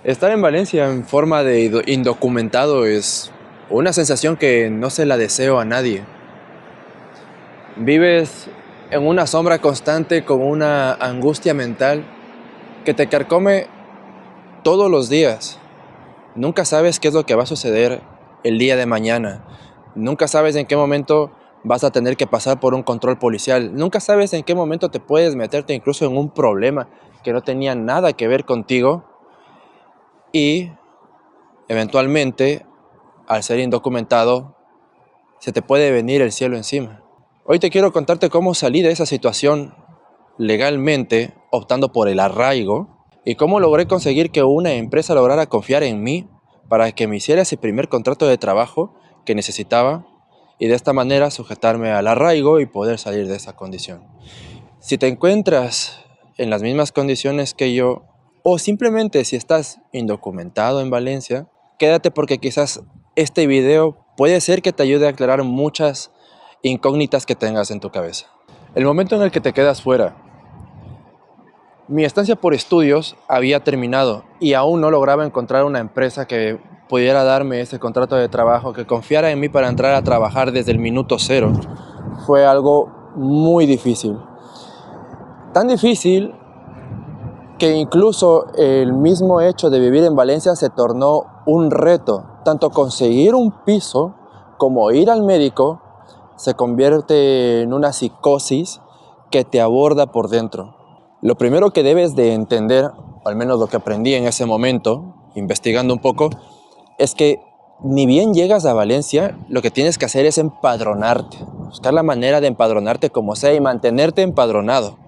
Estar en Valencia en forma de indocumentado es una sensación que no se la deseo a nadie. Vives en una sombra constante con una angustia mental que te carcome todos los días. Nunca sabes qué es lo que va a suceder el día de mañana. Nunca sabes en qué momento vas a tener que pasar por un control policial. Nunca sabes en qué momento te puedes meterte incluso en un problema que no tenía nada que ver contigo y eventualmente, al ser indocumentado, se te puede venir el cielo encima. Hoy te quiero contarte cómo salí de esa situación legalmente, optando por el arraigo, y cómo logré conseguir que una empresa lograra confiar en mí para que me hiciera ese primer contrato de trabajo que necesitaba, y de esta manera sujetarme al arraigo y poder salir de esa condición. Si te encuentras en las mismas condiciones que yo, o simplemente si estás indocumentado en Valencia, quédate porque quizás este video puede ser que te ayude a aclarar muchas incógnitas que tengas en tu cabeza. El momento en el que te quedas fuera. Mi estancia por estudios había terminado y aún no lograba encontrar una empresa que pudiera darme ese contrato de trabajo, que confiara en mí para entrar a trabajar desde el minuto cero. Fue algo muy difícil. Tan difícil que incluso el mismo hecho de vivir en Valencia se tornó un reto. Tanto conseguir un piso como ir al médico se convierte en una psicosis que te aborda por dentro. Lo primero que debes de entender, o al menos lo que aprendí en ese momento, investigando un poco, es que ni bien llegas a Valencia, lo que tienes que hacer es empadronarte. Buscar la manera de empadronarte como sea y mantenerte empadronado.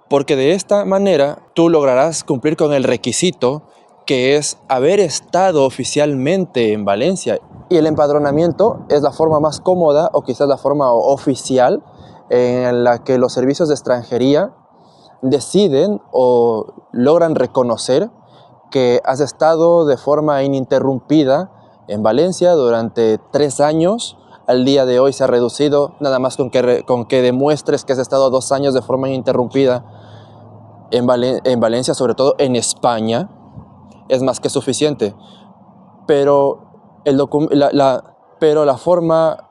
Porque de esta manera tú lograrás cumplir con el requisito que es haber estado oficialmente en Valencia. Y el empadronamiento es la forma más cómoda o quizás la forma oficial en la que los servicios de extranjería deciden o logran reconocer que has estado de forma ininterrumpida en Valencia durante 3 años. Al día de hoy se ha reducido nada más con que demuestres que has estado 2 años de forma ininterrumpida en Valencia, sobre todo en España, es más que suficiente. Pero, pero la forma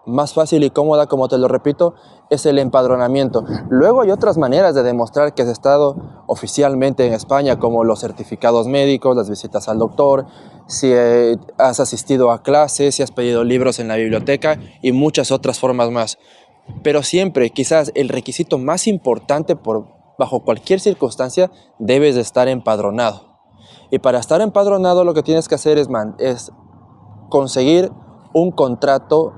más fácil y cómoda, como te lo repito, es el empadronamiento. Luego hay otras maneras de demostrar que has estado oficialmente en España, como los certificados médicos, las visitas al doctor, si has asistido a clases, si has pedido libros en la biblioteca y muchas otras formas más. Pero siempre, quizás el requisito más importante bajo cualquier circunstancia, debes de estar empadronado. Y para estar empadronado lo que tienes que hacer es conseguir un contrato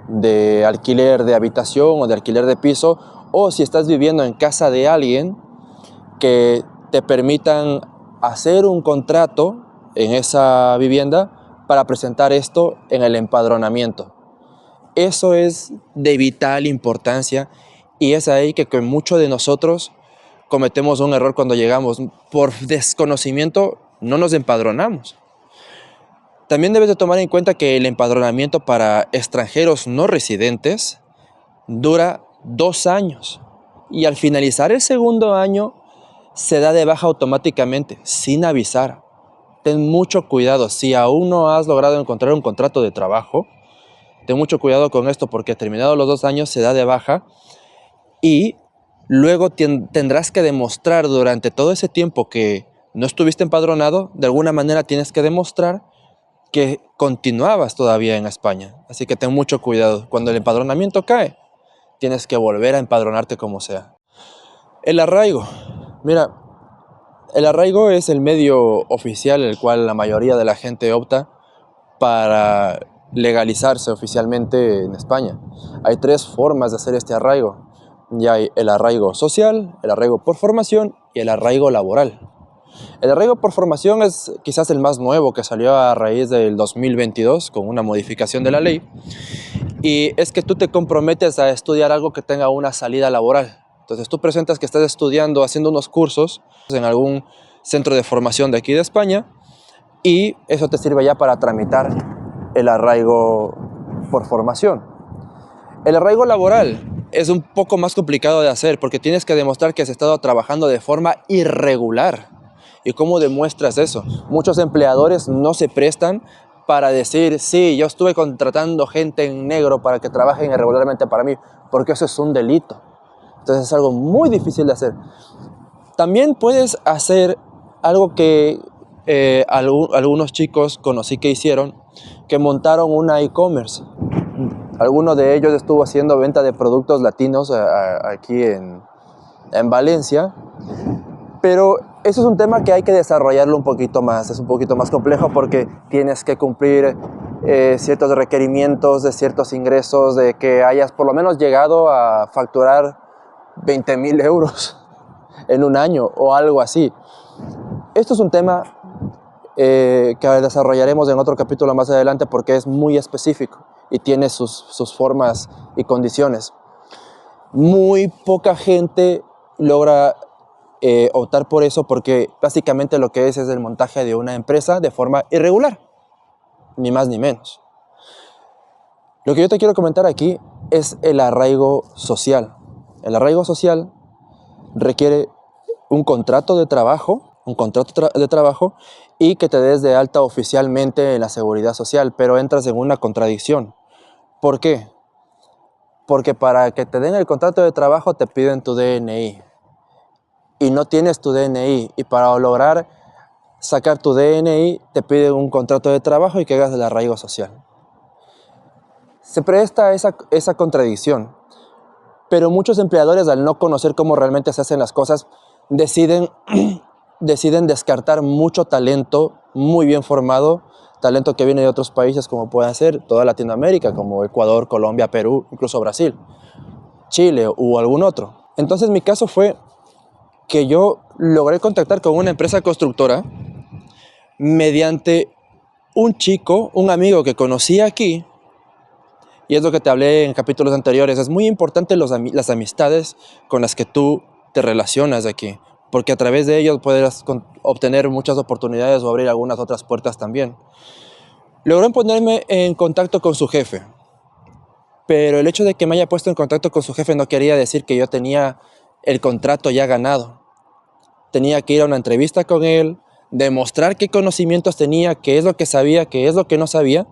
de alquiler de habitación o de alquiler de piso, o si estás viviendo en casa de alguien, que te permitan hacer un contrato en esa vivienda para presentar esto en el empadronamiento. Eso es de vital importancia y es ahí que con muchos de nosotros cometemos un error cuando llegamos. Por desconocimiento no nos empadronamos. También debes de tomar en cuenta que el empadronamiento para extranjeros no residentes dura 2 años y al finalizar el segundo año se da de baja automáticamente, sin avisar. Ten mucho cuidado, si aún no has logrado encontrar un contrato de trabajo, ten mucho cuidado con esto porque terminados los 2 años se da de baja y luego tendrás que demostrar durante todo ese tiempo que no estuviste empadronado, de alguna manera tienes que demostrar que continuabas todavía en España. Así que ten mucho cuidado. Cuando el empadronamiento cae, tienes que volver a empadronarte como sea. El arraigo. Mira, el arraigo es el medio oficial el cual la mayoría de la gente opta para legalizarse oficialmente en España. Hay 3 formas de hacer este arraigo. Ya hay el arraigo social, el arraigo por formación y el arraigo laboral. El arraigo por formación es quizás el más nuevo que salió a raíz del 2022 con una modificación de la ley, y es que tú te comprometes a estudiar algo que tenga una salida laboral. Entonces tú presentas que estás estudiando, haciendo unos cursos en algún centro de formación de aquí de España y eso te sirve ya para tramitar el arraigo por formación. El arraigo laboral es un poco más complicado de hacer porque tienes que demostrar que has estado trabajando de forma irregular. ¿Y cómo demuestras eso? Muchos empleadores no se prestan para decir, sí, yo estuve contratando gente en negro para que trabajen irregularmente para mí, porque eso es un delito. Entonces es algo muy difícil de hacer. También puedes hacer algo que algunos chicos conocí que hicieron, que montaron una e-commerce. Alguno de ellos estuvo haciendo venta de productos latinos aquí en Valencia, pero eso es un tema que hay que desarrollarlo un poquito más, es un poquito más complejo porque tienes que cumplir ciertos requerimientos de ciertos ingresos, de que hayas por lo menos llegado a facturar 20,000 euros en un año o algo así. Esto es un tema que desarrollaremos en otro capítulo más adelante porque es muy específico y tiene sus formas y condiciones. Muy poca gente logra optar por eso porque básicamente lo que es el montaje de una empresa de forma irregular, ni más ni menos. Lo que yo te quiero comentar aquí es el arraigo social. El arraigo social requiere un contrato de trabajo, y que te des de alta oficialmente en la seguridad social, pero entras en una contradicción. ¿Por qué? Porque para que te den el contrato de trabajo te piden tu DNI y no tienes tu DNI, y para lograr sacar tu DNI te piden un contrato de trabajo y que hagas el arraigo social. Se presta esa contradicción, pero muchos empleadores, al no conocer cómo realmente se hacen las cosas, deciden descartar mucho talento muy bien formado, talento que viene de otros países como puede ser toda Latinoamérica, como Ecuador, Colombia, Perú, incluso Brasil, Chile u algún otro. Entonces mi caso fue que yo logré contactar con una empresa constructora mediante un amigo que conocí aquí, y es lo que te hablé en capítulos anteriores. Es muy importante las amistades con las que tú te relacionas aquí, porque a través de ellos podrás obtener muchas oportunidades o abrir algunas otras puertas también. Logré ponerme en contacto con su jefe, pero el hecho de que me haya puesto en contacto con su jefe no quería decir que yo tenía el contrato ya ganado. Tenía que ir a una entrevista con él, demostrar qué conocimientos tenía, qué es lo que sabía, qué es lo que no sabía.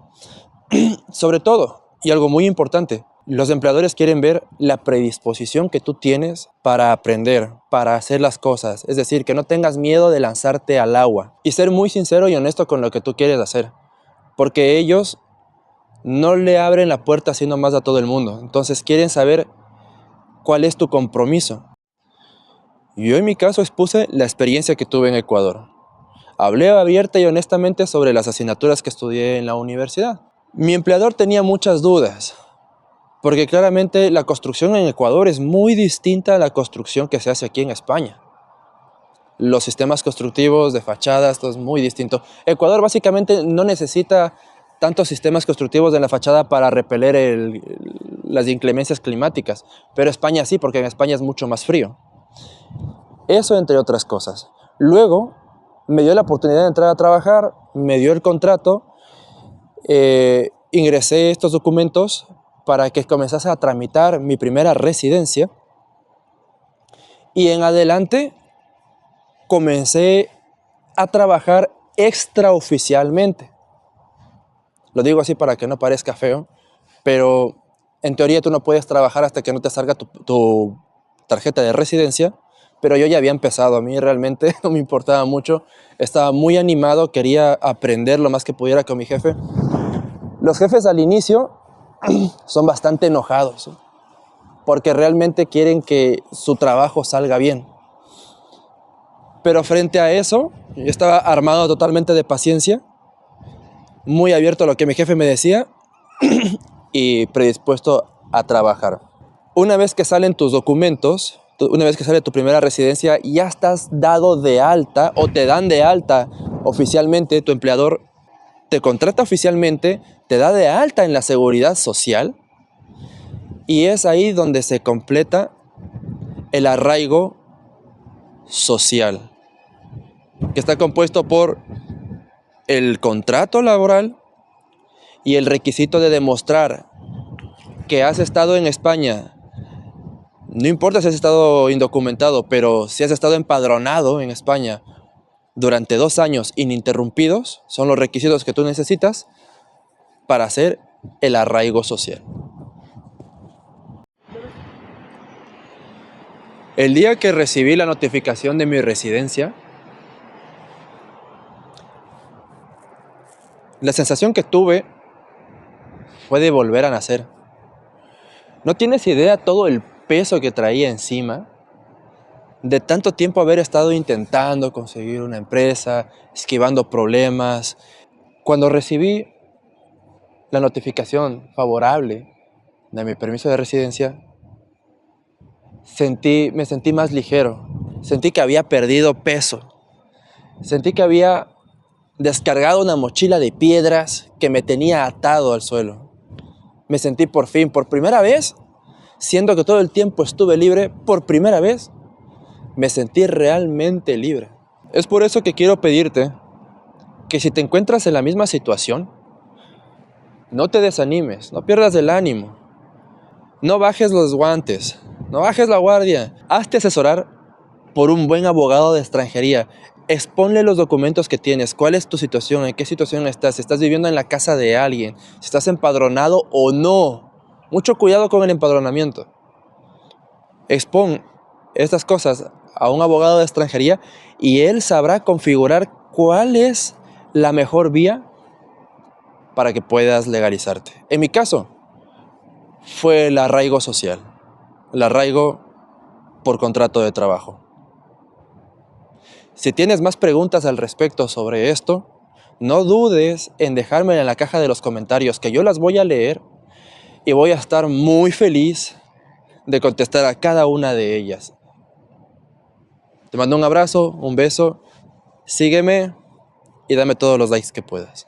Sobre todo, y algo muy importante, los empleadores quieren ver la predisposición que tú tienes para aprender, para hacer las cosas. Es decir, que no tengas miedo de lanzarte al agua y ser muy sincero y honesto con lo que tú quieres hacer. Porque ellos no le abren la puerta así nomás a todo el mundo. Entonces quieren saber cuál es tu compromiso. Yo en mi caso expuse la experiencia que tuve en Ecuador. Hablé abierta y honestamente sobre las asignaturas que estudié en la universidad. Mi empleador tenía muchas dudas, porque claramente la construcción en Ecuador es muy distinta a la construcción que se hace aquí en España. Los sistemas constructivos de fachadas, todo es muy distinto. Ecuador básicamente no necesita tantos sistemas constructivos en la fachada para repeler las inclemencias climáticas, pero España sí, porque en España es mucho más frío. Eso entre otras cosas. Luego me dio la oportunidad de entrar a trabajar, me dio el contrato, ingresé estos documentos para que comenzase a tramitar mi primera residencia y en adelante comencé a trabajar extraoficialmente. Lo digo así para que no parezca feo, pero en teoría tú no puedes trabajar hasta que no te salga tu tarjeta de residencia, pero yo ya había empezado, a mí realmente no me importaba mucho, estaba muy animado, quería aprender lo más que pudiera con mi jefe. Los jefes al inicio son bastante enojados, ¿sí? Porque realmente quieren que su trabajo salga bien. Pero frente a eso, yo estaba armado totalmente de paciencia, muy abierto a lo que mi jefe me decía y predispuesto a trabajar. Una vez que salen tus documentos, una vez que sale tu primera residencia, ya estás dado de alta o te dan de alta oficialmente, tu empleador te contrata oficialmente, te da de alta en la seguridad social y es ahí donde se completa el arraigo social, que está compuesto por el contrato laboral y el requisito de demostrar que has estado en España. No importa si has estado indocumentado, pero si has estado empadronado en España durante 2 años ininterrumpidos son los requisitos que tú necesitas para hacer el arraigo social. El día que recibí la notificación de mi residencia, la sensación que tuve fue de volver a nacer. No tienes idea todo el peso que traía encima de tanto tiempo haber estado intentando conseguir una empresa, esquivando problemas. Cuando recibí la notificación favorable de mi permiso de residencia, me sentí más ligero, sentí que había perdido peso, sentí que había descargado una mochila de piedras que me tenía atado al suelo. Me sentí por fin, por primera vez, siendo que todo el tiempo estuve libre, por primera vez me sentí realmente libre. Es por eso que quiero pedirte que si te encuentras en la misma situación, no te desanimes, no pierdas el ánimo, no bajes los guantes, no bajes la guardia. Hazte asesorar por un buen abogado de extranjería. Exponle los documentos que tienes, cuál es tu situación, en qué situación estás, si estás viviendo en la casa de alguien, si estás empadronado o no. Mucho cuidado con el empadronamiento. Expon estas cosas a un abogado de extranjería y él sabrá configurar cuál es la mejor vía para que puedas legalizarte. En mi caso, fue el arraigo social, el arraigo por contrato de trabajo. Si tienes más preguntas al respecto sobre esto, no dudes en dejármela en la caja de los comentarios, que yo las voy a leer y voy a estar muy feliz de contestar a cada una de ellas. Te mando un abrazo, un beso, sígueme y dame todos los likes que puedas.